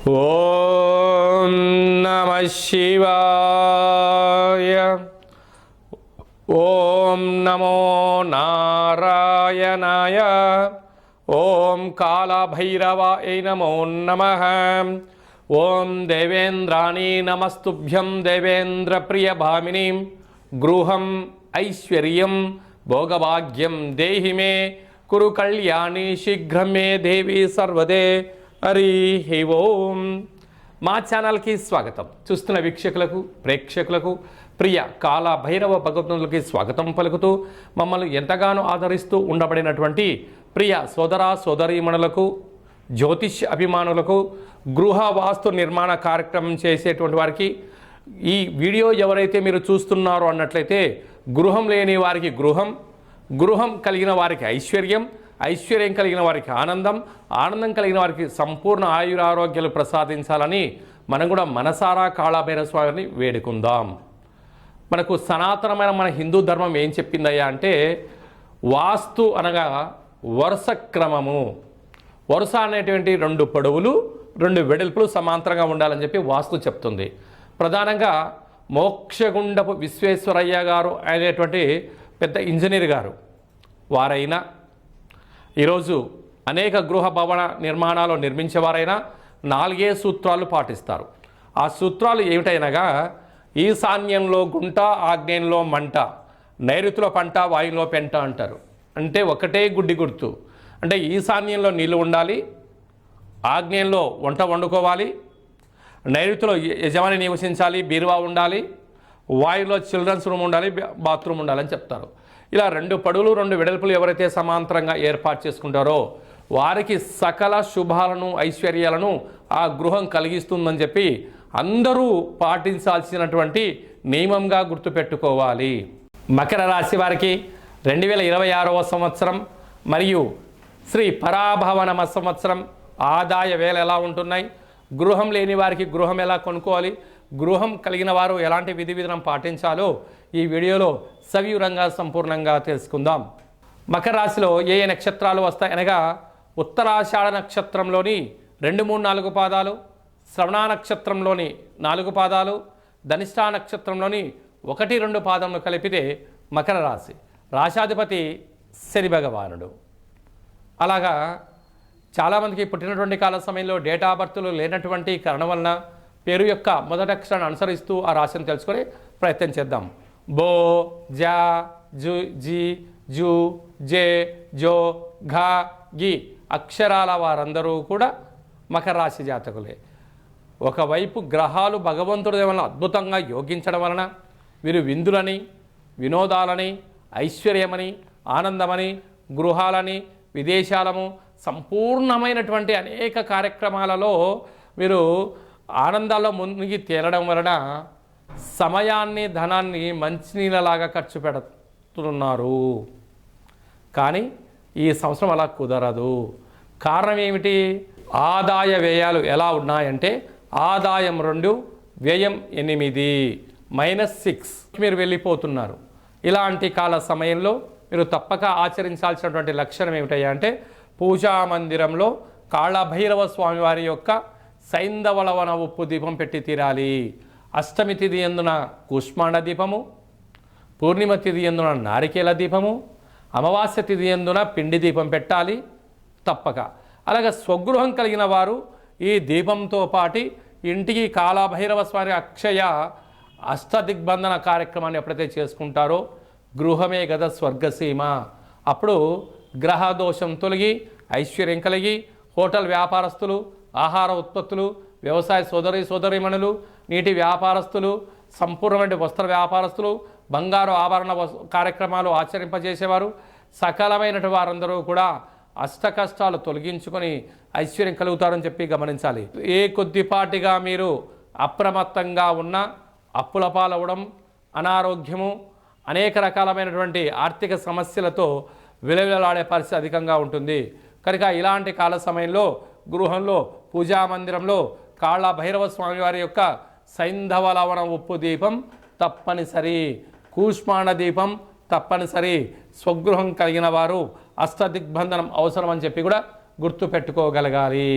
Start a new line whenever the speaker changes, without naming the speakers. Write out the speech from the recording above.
ఓం నమః శివాయ. ఓం నమో నారాయణాయ. ఓం కాళభైరవాయ నమో నమః. ఓం దేవేంద్రాణి నమస్తుభ్యం దేవేంద్ర ప్రియభామిని. గృహం ఐశ్వర్యం భోగభాగ్యం దేహి మే. కురు కళ్యాణి శీఘ్రం మే దేవి సర్వదే. హరి ఓం. మా ఛానల్కి స్వాగతం. చూస్తున్న వీక్షకులకు ప్రేక్షకులకు ప్రియ కాల భైరవ భగవతులకి స్వాగతం పలుకుతూ మమ్మల్ని ఎంతగానో ఆదరిస్తూ ఉండబడినటువంటి ప్రియ సోదర సోదరీమణులకు, జ్యోతిష్ అభిమానులకు, గృహ వాస్తు నిర్మాణ కార్యక్రమం చేసేటువంటి వారికి ఈ వీడియో ఎవరైతే మీరు చూస్తున్నారో అన్నట్లయితే గృహం లేని వారికి గృహం, గృహం కలిగిన వారికి ఐశ్వర్యం, ఐశ్వర్యం కలిగిన వారికి ఆనందం, ఆనందం కలిగిన వారికి సంపూర్ణ ఆయురారోగ్యాలు ప్రసాదించాలని మనం కూడా మనసారా కాళభైరవ స్వామిని వేడుకుందాం. మనకు సనాతనమైన మన హిందూ ధర్మం ఏం చెప్పిందయ్యా అంటే, వాస్తు అనగా వరుస క్రమము. వరుస అనేటువంటి 2 పొడవులు 2 వెడల్పులు సమాంతరంగా ఉండాలని చెప్పి వాస్తు చెప్తుంది. ప్రధానంగా మోక్షగుండపు విశ్వేశ్వరయ్య గారు అనేటువంటి పెద్ద ఇంజనీర్ గారు వారైనా, ఈరోజు అనేక గృహ భవన నిర్మాణాలు నిర్మించేవారైనా 4 సూత్రాలు పాటిస్తారు. ఆ సూత్రాలు ఏమిటైనగా, ఈశాన్యంలో గుంట, ఆగ్నేయంలో మంట, నైరుతిలో పంట, వాయువులో పెంట అంటారు. అంటే ఒకటే గుడ్డి గుర్తు. అంటే ఈశాన్యంలో నీళ్లు ఉండాలి, ఆగ్నేయంలో వంట వండుకోవాలి, నైరుతిలో యజమాని నివసించాలి, బీరువా ఉండాలి, వాయువులో చిల్డ్రన్స్ రూమ్ ఉండాలి, బాత్రూమ్ ఉండాలని చెప్తారు. ఇలా 2 పొడవులు 2 వెడల్పులు ఎవరైతే సమాంతరంగా ఏర్పాటు చేసుకుంటారో వారికి సకల శుభాలను ఐశ్వర్యాలను ఆ గృహం కలిగిస్తుందని చెప్పి అందరూ పాటించాల్సినటువంటి నియమంగా గుర్తుపెట్టుకోవాలి. మకర రాశి వారికి 2026వ సంవత్సరం మరియు శ్రీ పరాభవనమ సంవత్సరం ఆదాయ వేళ ఎలా ఉంటున్నాయి, గృహం లేని వారికి గృహం ఎలా కొనుక్కోవాలి, గృహం కలిగిన వారు ఎలాంటి విధి విధానం పాటించాలో ఈ వీడియోలో సవివరంగా సంపూర్ణంగా తెలుసుకుందాం. మకర రాశిలో ఏ ఏ నక్షత్రాలు వస్తాయి అనగా, ఉత్తరాషాఢ నక్షత్రంలోని 2, 3, 4 పాదాలు, శ్రవణ నక్షత్రంలోని 4 పాదాలు, ధనిష్ఠా నక్షత్రంలోని 1, 2 పాదములు కలిపితే మకర రాశి. రాశాధిపతి శని భగవానుడు. అలాగా చాలామందికి పుట్టినటువంటి కాల సమయంలో డేటా బర్త్లు లేనటువంటి కారణం వలన పేరు యొక్క మొదటి అక్షరాన్ని అనుసరిస్తూ ఆ రాశిని తెలుసుకొని ప్రయత్నం చేద్దాం. బో, జా, జు, జీ, జు, జే, జో, ఘా, గి అక్షరాల వారందరూ కూడా మకర రాశి జాతకులే. ఒకవైపు గ్రహాలు భగవంతుడి వలన అద్భుతంగా యోగించడం వలన వీరు విందులని, వినోదాలని, ఐశ్వర్యమని, ఆనందమని, గృహాలని, విదేశాలము, సంపూర్ణమైనటువంటి అనేక కార్యక్రమాలలో వీరు ఆనందాల్లో మునిగి తేలడం వలన సమయాన్ని, ధనాన్ని మంచినీళ్ళలాగా ఖర్చు పెడుతున్నారు. కానీ ఈ సంవత్సరం అలా కుదరదు. కారణం ఏమిటి? ఆదాయ వ్యయాలు ఎలా ఉన్నాయంటే, ఆదాయం 2, వ్యయం 8, -6 మీరు వెళ్ళిపోతున్నారు. ఇలాంటి కాల సమయంలో మీరు తప్పక ఆచరించాల్సినటువంటి లక్షణం ఏమిటయ్యా అంటే, పూజా మందిరంలో కాళభైరవ స్వామివారి యొక్క సైంధవలవన ఉప్పు దీపం పెట్టి తీరాలి. అష్టమి తిథి యందున కూష్మాండ దీపము, పూర్ణిమ తిథి యందున నారికేల దీపము, అమావాస్య తిథి యందున పిండి దీపం పెట్టాలి తప్పక. అలాగే స్వగృహం కలిగిన వారు ఈ దీపంతో పాటి ఇంటికి కాళభైరవ స్వామి అక్షయ అష్టదిగ్బంధన కార్యక్రమాన్ని ఎప్పుడైతే చేసుకుంటారో, గృహమే గద స్వర్గసీమ. అప్పుడు గ్రహ దోషం తొలగి ఐశ్వర్యం కలిగి హోటల్ వ్యాపారస్తులు, ఆహార ఉత్పత్తులు, వ్యవసాయ సోదరీమణులు, నీటి వ్యాపారస్తులు, సంపూర్ణమైన వస్త్ర వ్యాపారస్తులు, బంగారు ఆభరణ కార్యక్రమాలు ఆచరింపజేసేవారు, సకలమైనటు వారందరూ కూడా అష్ట కష్టాలు తొలగించుకొని ఐశ్వర్యం కలుగుతారని చెప్పి గమనించాలి. ఏ కొద్దిపాటిగా మీరు అప్రమత్తంగా ఉన్న అప్పుల పాలవడం, అనారోగ్యము, అనేక రకాలమైనటువంటి ఆర్థిక సమస్యలతో విలవిలలాడే పరిస్థితి అధికంగా ఉంటుంది. కనుక ఇలాంటి కాల సమయంలో గృహంలో, పూజా మందిరంలో కాళభైరవ స్వామి వారి యొక్క సైంధవలవన ఉప్పు దీపం తప్పనిసరి, కూష్మాండ దీపం తప్పనిసరి. స్వగృహం కలిగిన వారు అష్టదిగ్బంధనం అవసరం అని చెప్పి కూడా గుర్తు పెట్టుకోగలగాలి.